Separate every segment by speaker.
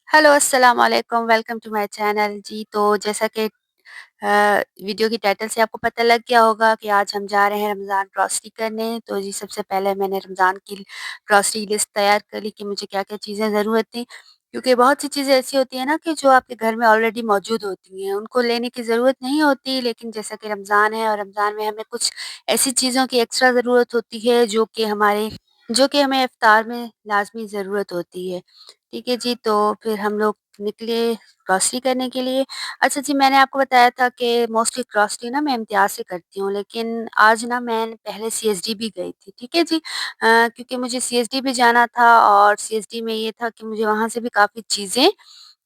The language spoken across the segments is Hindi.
Speaker 1: हेलो, अस्सलाम वालेकुम, वेलकम टू माय चैनल। जी, तो जैसा कि वीडियो की टाइटल से आपको पता लग गया होगा कि आज हम जा रहे हैं रमज़ान ग्रॉसरी करने। तो जी, सबसे पहले मैंने रमज़ान की ग्रॉसरी लिस्ट तैयार कर ली कि मुझे क्या-क्या चीज़ें ज़रूरत थी। क्योंकि बहुत सी चीज़ें ऐसी होती हैं ना कि जो आपके घर में ऑलरेडी मौजूद होती हैं, उनको लेने की ज़रूरत नहीं होती। लेकिन जैसा कि रमज़ान है और रमज़ान में हमें कुछ ऐसी चीज़ों की एक्स्ट्रा ज़रूरत होती है जो कि हमें इफ्तार में लाज़मी ज़रूरत होती है। ठीक है जी, तो फिर हम लोग निकले ग्रॉसरी करने के लिए। अच्छा जी, मैंने आपको बताया था कि मोस्टली ग्रॉसरी ना मैं इम्तियाज़ से करती हूँ, लेकिन आज ना मैं पहले सीएसडी भी गई थी, ठीक है जी। क्योंकि मुझे सीएसडी भी जाना था और सीएसडी में ये था कि मुझे वहाँ से भी काफ़ी चीज़ें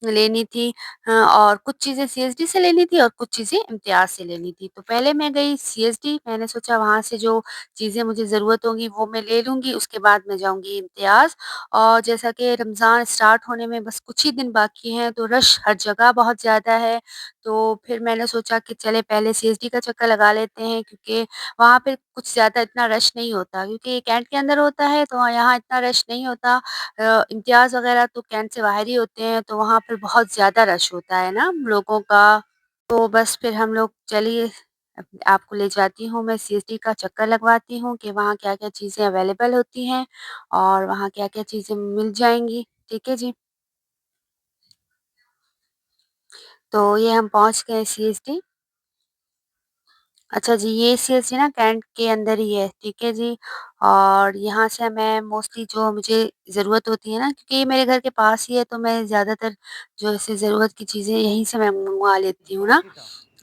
Speaker 1: लेनी थी। और कुछ चीज़ें सीएसडी से लेनी थी और कुछ चीज़ें इम्तियाज़ से लेनी थी। तो पहले मैं गई सीएसडी, मैंने सोचा वहाँ से जो चीज़ें मुझे ज़रूरत होंगी वो मैं ले लूँगी, उसके बाद मैं जाऊँगी इम्तियाज़। और जैसा कि रमज़ान स्टार्ट होने में बस कुछ ही दिन बाकी हैं, तो रश हर जगह बहुत ज़्यादा है। तो फिर मैंने सोचा कि चले पहले सीएसडी का चक्कर लगा लेते हैं, क्योंकि वहाँ पे कुछ ज़्यादा इतना रश नहीं होता, क्योंकि ये कैंट के अंदर होता है तो यहाँ इतना रश नहीं होता। इम्तियाज़ वग़ैरह तो कैंट से बाहर ही होते हैं, तो वहाँ पर बहुत ज़्यादा रश होता है ना लोगों का। तो बस फिर हम लोग चलिए, आपको ले जाती हूँ, मैं सीएसडी का चक्कर लगवाती हूँ कि वहाँ क्या-क्या चीज़ें अवेलेबल होती हैं और वहाँ क्या-क्या चीज़ें मिल जाएँगी। ठीक है जी। तो ये हम पहुँच गए सीएसडी। अच्छा जी, ये सीएसडी ना कैंट के अंदर ही है, ठीक है जी। और यहाँ से मैं मोस्टली जो मुझे ज़रूरत होती है ना, क्योंकि ये मेरे घर के पास ही है, तो मैं ज़्यादातर जो ऐसे ज़रूरत की चीज़ें यहीं से मैं मँगवा लेती हूँ ना।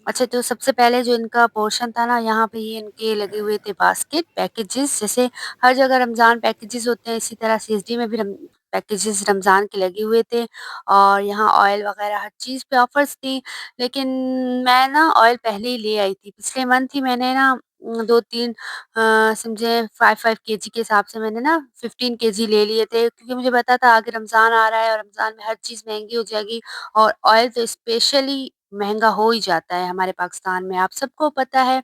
Speaker 1: अच्छा, तो सबसे पहले जो इनका पोर्शन था ना, यहाँ पे ये इनके लगे हुए थे बास्केट, पैकेजेज़। जैसे हर जगह रमज़ान पैकेजेज़ होते हैं, इसी तरह सीएसडी में भी पैकेजेज़ रमज़ान के लगे हुए थे। और यहाँ ऑयल वग़ैरह हर चीज़ पे ऑफ़र्स थी। लेकिन मैं ना ऑयल पहले ही ले आई थी। पिछले मंथ ही मैंने ना 2-3 समझे 5-5 केजी के हिसाब से मैंने ना 15 केजी ले लिए थे, क्योंकि मुझे पता था आगे रमज़ान आ रहा है और रमज़ान में हर चीज़ महँगी हो जाएगी। और ऑयल तो स्पेशली महँगा हो ही जाता है हमारे पाकिस्तान में, आप सबको पता है।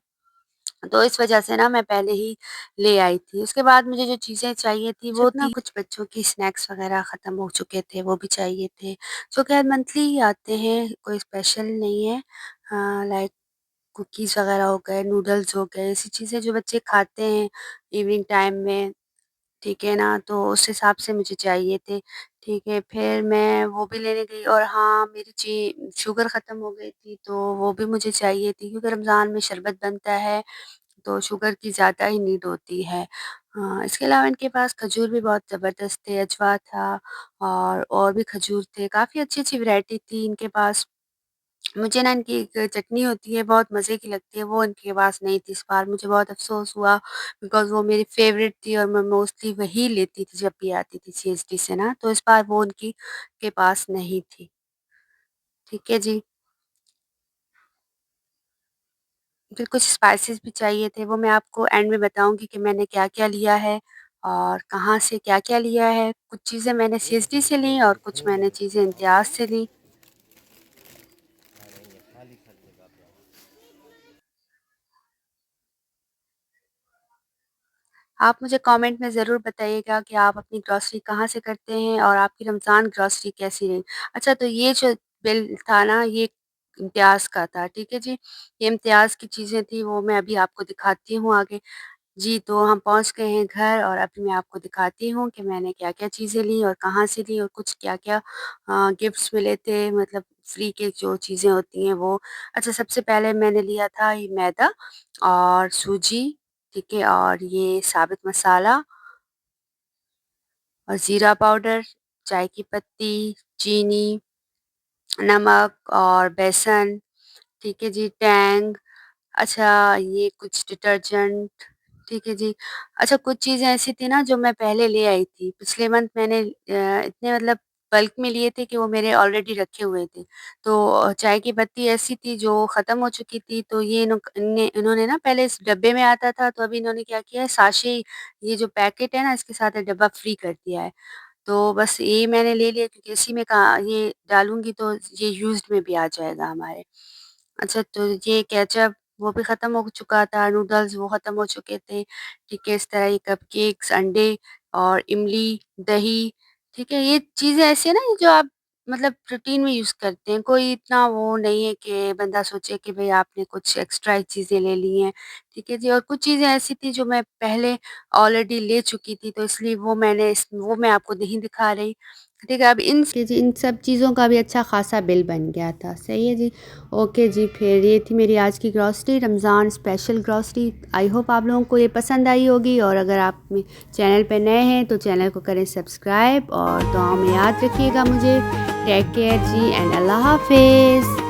Speaker 1: तो इस वज़ह से ना मैं पहले ही ले आई थी। उसके बाद मुझे जो चीज़ें चाहिए थी वो ना कुछ बच्चों की स्नैक्स वग़ैरह ख़त्म हो चुके थे, वो भी चाहिए थे। जो ख़ैर मंथली ही आते हैं, कोई स्पेशल नहीं है। लाइक कुकीज़ वग़ैरह हो गए, नूडल्स हो गए, ऐसी चीज़ें जो बच्चे खाते हैं इवनिंग टाइम में। ठीक है ना? तो उस हिसाब से मुझे चाहिए थे। ठीक है, फिर मैं वो भी लेने गई और हाँ, मेरी शुगर ख़त्म हो गई थी, तो वो भी मुझे चाहिए थी, क्योंकि रमज़ान में शरबत बनता है, तो शुगर की ज़्यादा ही नीड होती है। इसके अलावा इनके पास खजूर भी बहुत ज़बरदस्त थे, अजवा था और भी खजूर थे, काफ़ी अच्छी-अच्छी वैरायटी थी इनके पास। मुझे ना इनकी एक चटनी होती है, बहुत मज़े की लगती है, वो इनके पास नहीं थी इस बार। मुझे बहुत अफ़सोस हुआ, बिकॉज़ वो मेरी फ़ेवरेट थी और मैं मोस्टली वही लेती थी जब भी आती थी सीएसडी से ना, तो इस बार वो उनकी के पास नहीं थी। ठीक है जी। फिर कुछ स्पाइसेस भी चाहिए थे, वो मैं आपको एंड में बताऊँगी कि मैंने क्या-क्या लिया है और कहाँ से क्या-क्या लिया है। कुछ चीज़ें मैंने सीएसडी से ली और कुछ मैंने चीज़ें इम्तियाज़ से ली। आप मुझे कमेंट में ज़रूर बताइएगा कि आप अपनी ग्रॉसरी कहाँ से करते हैं और आपकी रमज़ान ग्रॉसरी कैसी रही? अच्छा, तो ये जो बिल था ना, ये इम्तियाज़ का था, ठीक है जी? ये इम्तियाज़ की चीज़ें थी, वो मैं अभी आपको दिखाती हूँ आगे। जी, तो हम पहुँच गए हैं घर और अभी मैं आपको दिखाती हूँ कि मैंने क्या-क्या चीज़ें ली और कहाँ से ली और कुछ क्या-क्या गिफ्ट्स मिले थे, मतलब फ्री के जो चीज़ें होती हैं वो। अच्छा, सबसे पहले मैंने लिया था ये मैदा और सूजी, ठीक है? और ये साबित मसाला और ज़ीरा पाउडर, चाय की पत्ती, चीनी, नमक और बेसन, ठीक है जी, टैंग। अच्छा, ये कुछ डिटर्जेंट, ठीक है जी। अच्छा, कुछ चीज़ें ऐसी थी ना जो मैं पहले ले आई थी। पिछले मंथ मैंने इतने मतलब बल्क में लिए थे कि वो मेरे ऑलरेडी रखे हुए थे। तो चाय की पत्ती ऐसी थी जो ख़त्म हो चुकी थी, तो ये इन्होंने ना पहले इस डब्बे में आता था, तो अभी इन्होंने क्या किया है, साशे ये जो पैकेट है ना, इसके साथ डब्बा फ्री कर दिया है। तो बस ये मैंने ले लिया, क्योंकि इसी में का ये डालूँगी तो ये यूज़्ड में भी आ जाएगा हमारे। अच्छा, तो ये केचअप वो भी ख़त्म हो चुका था, नूडल्स वो ख़त्म हो चुके थे, ठीक है? इस तरह ये कपकेक्स, अंडे और इमली, दही, ठीक है? ये चीज़ें ऐसी है ना जो आप मतलब रूटीन में यूज़ करते हैं। कोई इतना वो नहीं है कि बंदा सोचे कि भई आपने कुछ एक्स्ट्रा चीज़ें ले ली हैं, ठीक है जी। और कुछ चीज़ें ऐसी थी जो मैं पहले ऑलरेडी ले चुकी थी, तो इसलिए वो मैं आपको नहीं दिखा रही। ठीक है, अब इन सब चीज़ों का भी अच्छा खासा बिल बन गया था। सही है जी। ओके जी, फिर ये थी मेरी आज की grocery, Ramzan special grocery. I hope आप लोगों को ये पसंद आई होगी, और अगर आप चैनल पे नए हैं तो चैनल को करें सब्सक्राइब, और दुआओं में याद रखिएगा मुझे। टेक केयर जी, एंड अल्लाह हाफ़िज़।